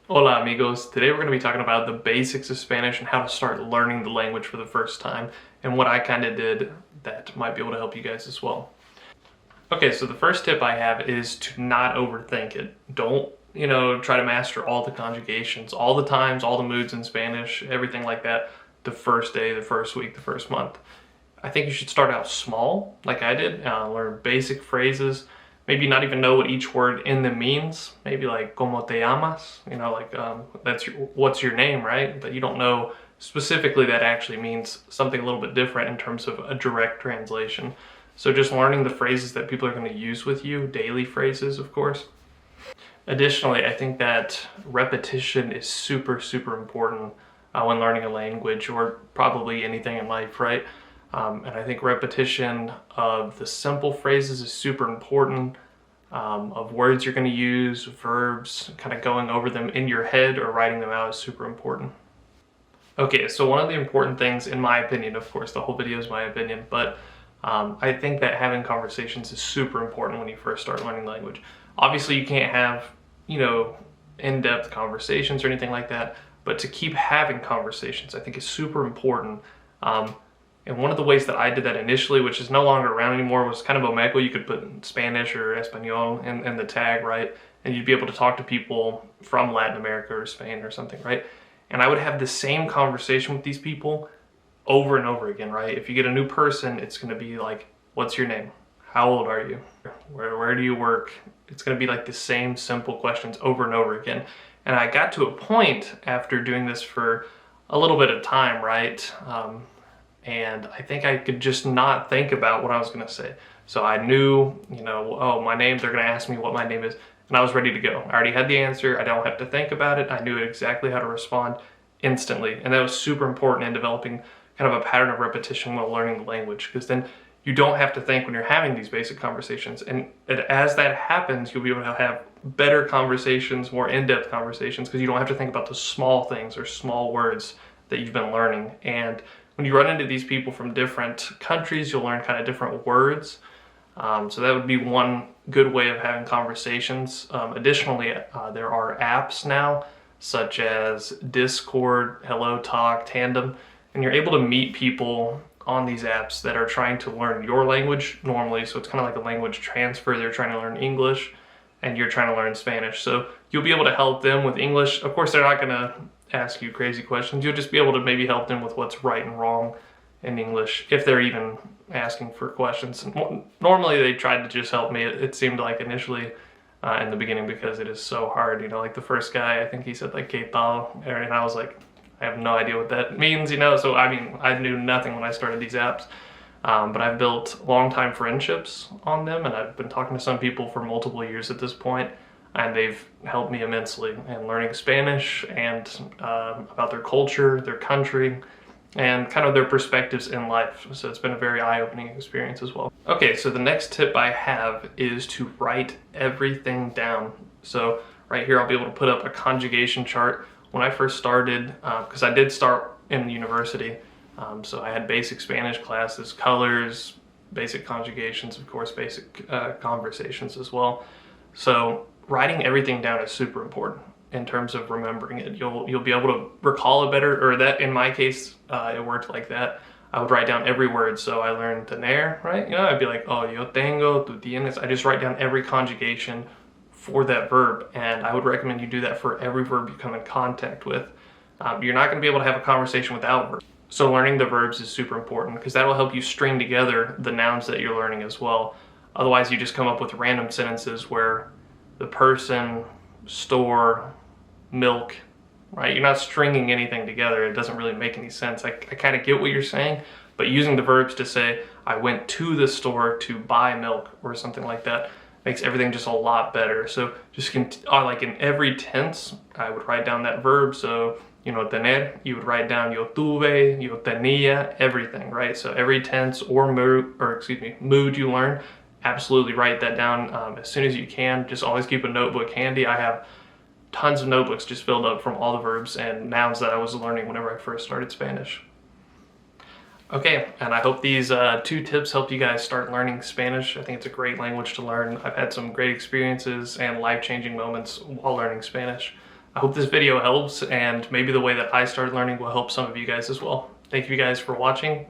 Hola amigos, today we're going to be talking about the basics of Spanish and how to start learning the language for the first time and what I kind of did that might be able to help you guys as well. Okay, so the first tip I have is to not overthink it. Don't, try to master all the conjugations, all the times, all the moods in Spanish, everything like that the first day, the first week, the first month. I think you should start out small, like I did, learn basic phrases, maybe not even know what each word in them means. Maybe like "Cómo te llamas?" What's your name, right? But you don't know specifically that actually means something a little bit different in terms of a direct translation. So just learning the phrases that people are going to use with you, daily phrases, of course. Additionally, I think that repetition is super, super important when learning a language or probably anything in life, right? And I think repetition of the simple phrases is super important, of words you're going to use, verbs, kind of going over them in your head or writing them out is super important. Okay, so one of the important things, in my opinion, of course, the whole video is my opinion, but I think that having conversations is super important when you first start learning language. Obviously, you can't have, in-depth conversations or anything like that, but to keep having conversations, I think is super important. And one of the ways that I did that initially, which is no longer around anymore, was kind of Omegle. You could put Spanish or Espanol in the tag, right? And you'd be able to talk to people from Latin America or Spain or something, right? And I would have the same conversation with these people over and over again, right? If you get a new person, it's going to be like, what's your name? How old are you? Where do you work? It's going to be like the same simple questions over and over again. And I got to a point after doing this for a little bit of time, right? And I think I could just not think about what I was going to say. So I knew, oh, my name, they're going to ask me what my name is, and I was ready to go. I already had the answer. I don't have to think about it. I knew exactly how to respond instantly. And that was super important in developing kind of a pattern of repetition while learning the language, because then you don't have to think when you're having these basic conversations. And as that happens, you'll be able to have better conversations, more in-depth conversations, because you don't have to think about the small things or small words that you've been learning. And when you run into these people from different countries, you'll learn kind of different words. So that would be one good way of having conversations. Additionally, there are apps now, such as Discord, Hello Talk, Tandem, and you're able to meet people on these apps that are trying to learn your language normally. So it's kind of like a language transfer. They're trying to learn English, and you're trying to learn Spanish. So you'll be able to help them with English. Of course, they're not going to ask you crazy questions. You'll just be able to maybe help them with what's right and wrong in English, if they're even asking for questions. And normally they tried to just help me. It seemed like initially in the beginning, because it is so hard. Like the first guy, I think he said like "que tal," and I was like, I have no idea what that means, So I knew nothing when I started these apps. But I've built long-time friendships on them, and I've been talking to some people for multiple years at this point, and they've helped me immensely in learning Spanish and about their culture, their country, and kind of their perspectives in life. So it's been a very eye-opening experience as well. Okay, so the next tip I have is to write everything down. So right here, I'll be able to put up a conjugation chart. When I first started, because I did start in university, so I had basic Spanish classes, colors, basic conjugations, of course, basic conversations as well. So writing everything down is super important in terms of remembering it. You'll be able to recall it better, or that in my case, it worked like that. I would write down every word. So I learned tener, right? I'd be like, oh, yo tengo, tú tienes. I just write down every conjugation for that verb, and I would recommend you do that for every verb you come in contact with. You're not going to be able to have a conversation without verbs. So learning the verbs is super important, because that will help you string together the nouns that you're learning as well. Otherwise, you just come up with random sentences where the person, store, milk, right? You're not stringing anything together. It doesn't really make any sense. I kind of get what you're saying, but using the verbs to say, I went to the store to buy milk or something like that, makes everything just a lot better. So just like in every tense, I would write down that verb. So, tener, you would write down yo tuve, yo tenía, everything, right? So every tense or mood you learn, absolutely write that down as soon as you can. Just always keep a notebook handy. I have tons of notebooks just filled up from all the verbs and nouns that I was learning whenever I first started Spanish. Okay, and I hope these 2 tips help you guys start learning Spanish. I think it's a great language to learn. I've had some great experiences and life-changing moments while learning Spanish. I hope this video helps, and maybe the way that I started learning will help some of you guys as well. Thank you guys for watching.